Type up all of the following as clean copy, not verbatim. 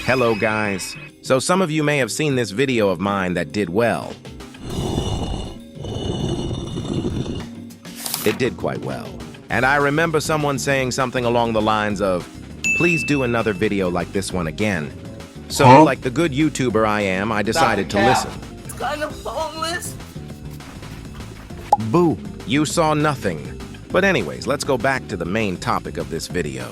Hello guys. So some of you may have seen this video of mine that did well. It did quite well. And I remember someone saying something along the lines of, please do another video like this one again. So like the good YouTuber I am, I decided to listen. It's kind of boneless. Boo, you saw nothing. But anyways, let's go back to the main topic of this video.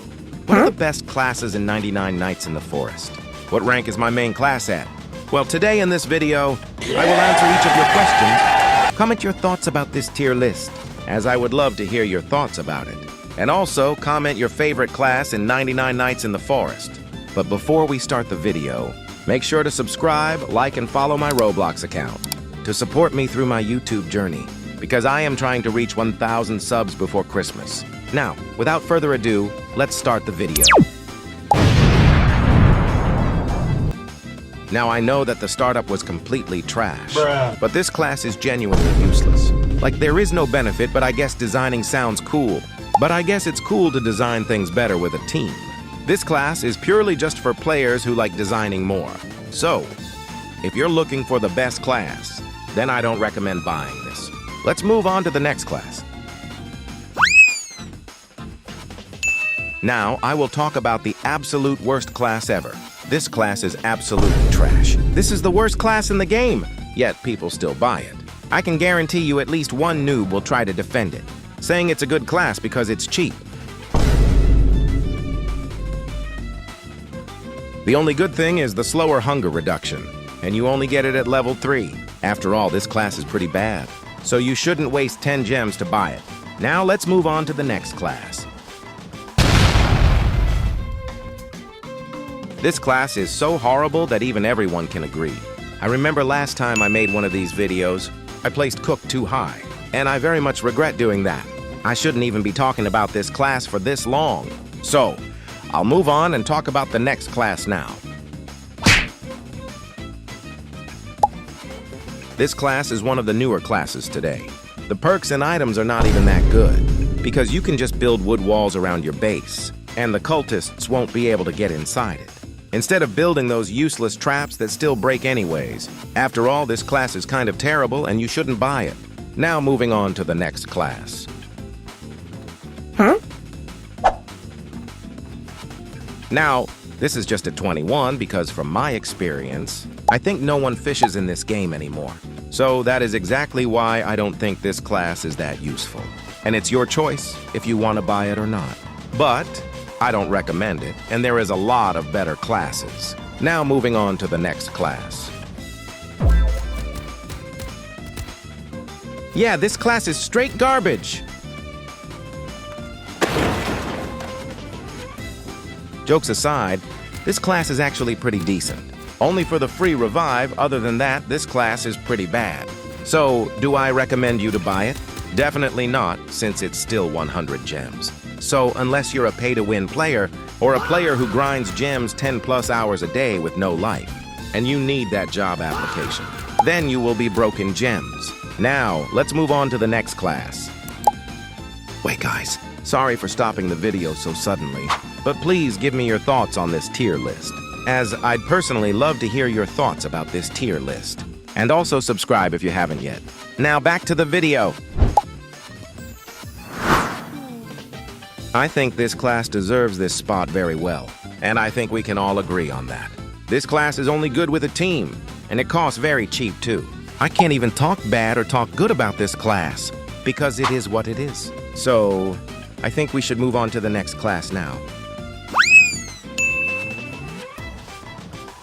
What are the best classes in 99 Nights in the Forest? What rank is my main class at? Well, today in this video, I will answer each of your questions. Comment your thoughts about this tier list, as I would love to hear your thoughts about it. And also, comment your favorite class in 99 Nights in the Forest. But before we start the video, make sure to subscribe, like, and follow my Roblox account to support me through my YouTube journey, because I am trying to reach 1,000 subs before Christmas. Now, without further ado, let's start the video. Now, I know that the startup was completely trash, but this class is genuinely useless. Like, there is no benefit, but I guess designing sounds cool. But I guess it's cool to design things better with a team. This class is purely just for players who like designing more. So, if you're looking for the best class, then I don't recommend buying this. Let's move on to the next class. Now, I will talk about the absolute worst class ever. This class is absolutely trash. This is the worst class in the game, yet people still buy it. I can guarantee you at least one noob will try to defend it, saying it's a good class because it's cheap. The only good thing is the slower hunger reduction, and you only get it at level 3. After all, this class is pretty bad, so you shouldn't waste 10 gems to buy it. Now let's move on to the next class. This class is so horrible that even everyone can agree. I remember last time I made one of these videos, I placed Cook too high, and I very much regret doing that. I shouldn't even be talking about this class for this long. So, I'll move on and talk about the next class now. This class is one of the newer classes today. The perks and items are not even that good, because you can just build wood walls around your base, and the cultists won't be able to get inside it. Instead of building those useless traps that still break anyways. After all, this class is kind of terrible and you shouldn't buy it. Now moving on to the next class. Now, this is just at 21 because from my experience, I think no one fishes in this game anymore. So that is exactly why I don't think this class is that useful. And it's your choice if you want to buy it or not. But I don't recommend it, and there is a lot of better classes. Now moving on to the next class. Yeah, this class is straight garbage. Jokes aside, this class is actually pretty decent. Only for the free revive, other than that, this class is pretty bad. So, do I recommend you to buy it? Definitely not, since it's still 100 gems. So, unless you're a pay-to-win player, or a player who grinds gems 10+ hours a day with no life, and you need that job application, then you will be broken gems. Now, let's move on to the next class. Wait guys, sorry for stopping the video so suddenly, but please give me your thoughts on this tier list, as I'd personally love to hear your thoughts about this tier list. And also subscribe if you haven't yet. Now back to the video. I think this class deserves this spot very well, and I think we can all agree on that. This class is only good with a team, and it costs very cheap too. I can't even talk bad or talk good about this class, because it is what it is. So, I think we should move on to the next class now.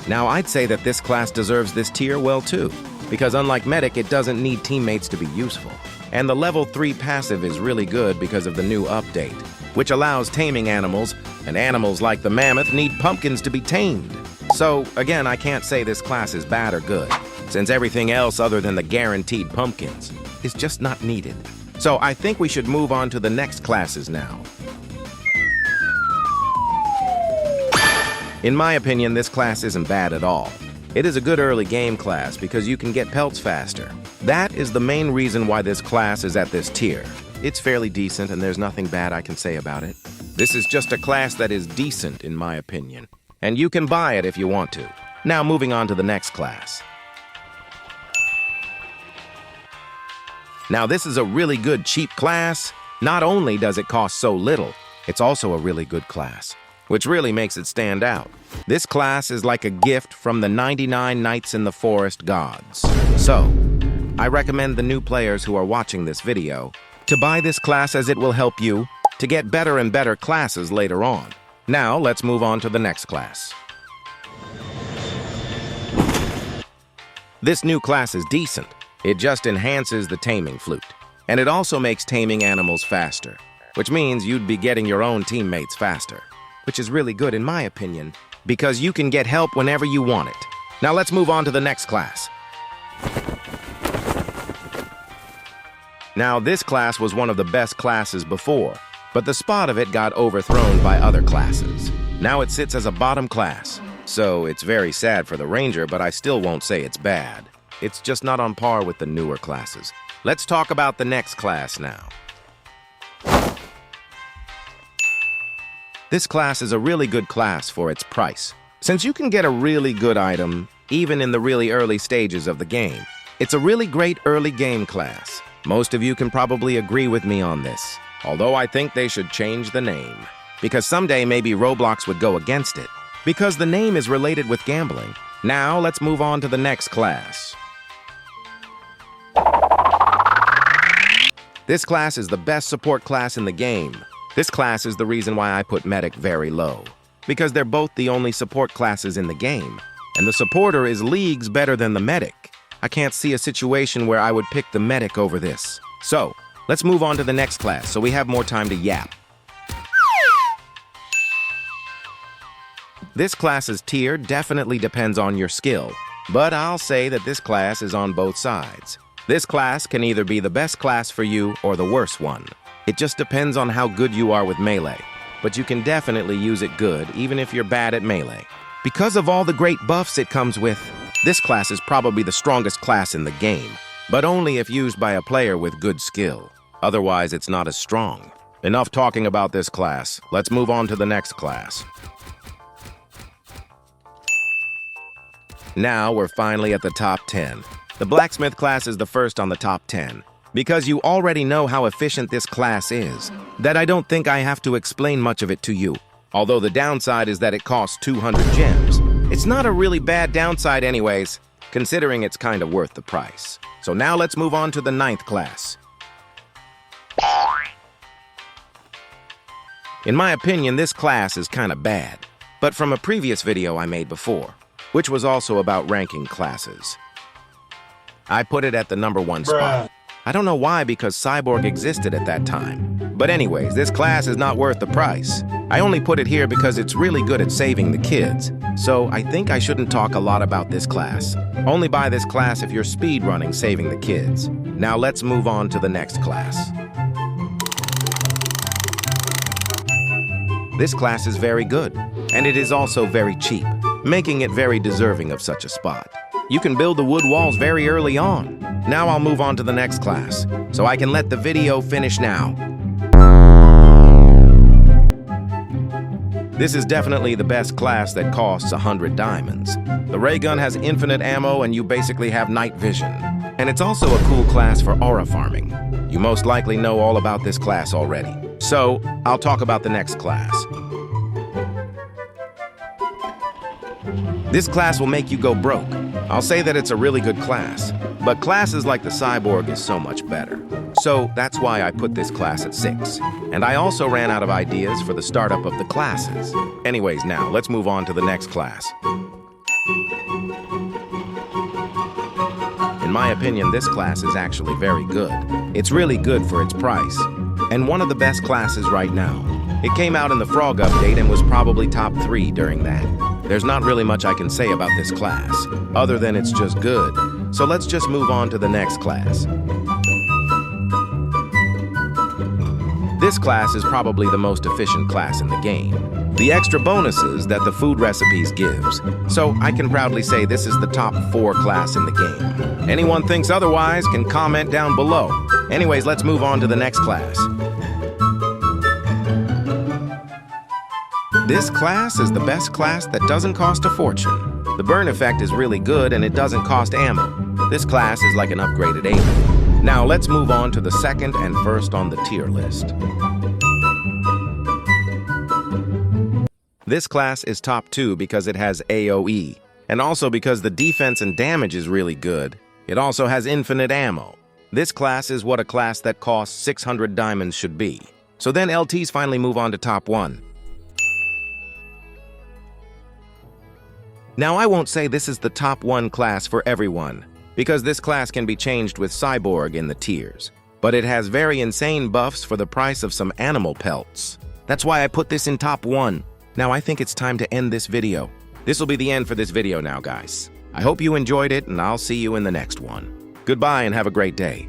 Now, I'd say that this class deserves this tier well too, because unlike Medic, it doesn't need teammates to be useful. And the level 3 passive is really good because of the new update, which allows taming animals, and animals like the mammoth need pumpkins to be tamed. So, again, I can't say this class is bad or good, since everything else other than the guaranteed pumpkins is just not needed. So, I think we should move on to the next classes now. In my opinion, this class isn't bad at all. It is a good early game class because you can get pelts faster. That is the main reason why this class is at this tier. It's fairly decent and there's nothing bad I can say about it. This is just a class that is decent in my opinion. and you can buy it if you want to. Now moving on to the next class. Now this is a really good cheap class. Not only does it cost so little, it's also a really good class, which really makes it stand out. This class is like a gift from the 99 Nights in the Forest gods. So, I recommend the new players who are watching this video to buy this class as it will help you to get better and better classes later on. Now, let's move on to the next class. This new class is decent. It just enhances the taming flute. And it also makes taming animals faster, which means you'd be getting your own teammates faster, which is really good in my opinion, because you can get help whenever you want it. Now let's move on to the next class. Now this class was one of the best classes before, but the spot of it got overthrown by other classes. Now it sits as a bottom class, so it's very sad for the ranger, but I still won't say it's bad. It's just not on par with the newer classes. Let's talk about the next class now. This class is a really good class for its price. Since you can get a really good item, even in the really early stages of the game, it's a really great early game class. Most of you can probably agree with me on this, although I think they should change the name, because someday maybe Roblox would go against it, because the name is related with gambling. Now let's move on to the next class. This class is the best support class in the game. This class is the reason why I put Medic very low, because they're both the only support classes in the game, and the supporter is leagues better than the Medic. I can't see a situation where I would pick the Medic over this. So, let's move on to the next class so we have more time to yap. This class's tier definitely depends on your skill, but I'll say that this class is on both sides. This class can either be the best class for you or the worst one. It just depends on how good you are with melee, but you can definitely use it good even if you're bad at melee. Because of all the great buffs it comes with, this class is probably the strongest class in the game, but only if used by a player with good skill. Otherwise, it's not as strong. Enough talking about this class. Let's move on to the next class. Now we're finally at the top 10. The blacksmith class is the first on the top 10, because you already know how efficient this class is, that I don't think I have to explain much of it to you. Although the downside is that it costs 200 gems. It's not a really bad downside anyways, considering it's kind of worth the price. So now let's move on to the 9th class. In my opinion, this class is kind of bad, but from a previous video I made before, which was also about ranking classes, I put it at the number 1 spot. I don't know why, because Cyborg existed at that time. But anyways, this class is not worth the price. I only put it here because it's really good at saving the kids. So I think I shouldn't talk a lot about this class. Only buy this class if you're speedrunning saving the kids. Now let's move on to the next class. This class is very good, and it is also very cheap, making it very deserving of such a spot. You can build the wood walls very early on. Now I'll move on to the next class, so I can let the video finish now. This is definitely the best class that costs 100 diamonds. The ray gun has infinite ammo and you basically have night vision. And it's also a cool class for aura farming. You most likely know all about this class already. So, I'll talk about the next class. This class will make you go broke. I'll say that it's a really good class, but classes like the Cyborg is so much better. So that's why I put this class at 6. And I also ran out of ideas for the startup of the classes. Anyways, now let's move on to the next class. In my opinion, this class is actually very good. It's really good for its price, and one of the best classes right now. It came out in the Frog update and was probably top 3 during that. There's not really much I can say about this class, other than it's just good. So let's just move on to the next class. This class is probably the most efficient class in the game. The extra bonuses that the food recipes gives, so I can proudly say this is the top 4 class in the game. Anyone thinks otherwise can comment down below. Anyways, let's move on to the next class. This class is the best class that doesn't cost a fortune. The burn effect is really good and it doesn't cost ammo. This class is like an upgraded Aiden. Now let's move on to the second and first on the tier list. This class is top 2 because it has AoE, and also because the defense and damage is really good. It also has infinite ammo. This class is what a class that costs 600 diamonds should be. So then LTs finally move on to top 1. Now I won't say this is the top 1 class for everyone, because this class can be changed with Cyborg in the tiers. But it has very insane buffs for the price of some animal pelts. That's why I put this in top 1. Now I think it's time to end this video. This will be the end for this video now, guys. I hope you enjoyed it, and I'll see you in the next one. Goodbye and have a great day.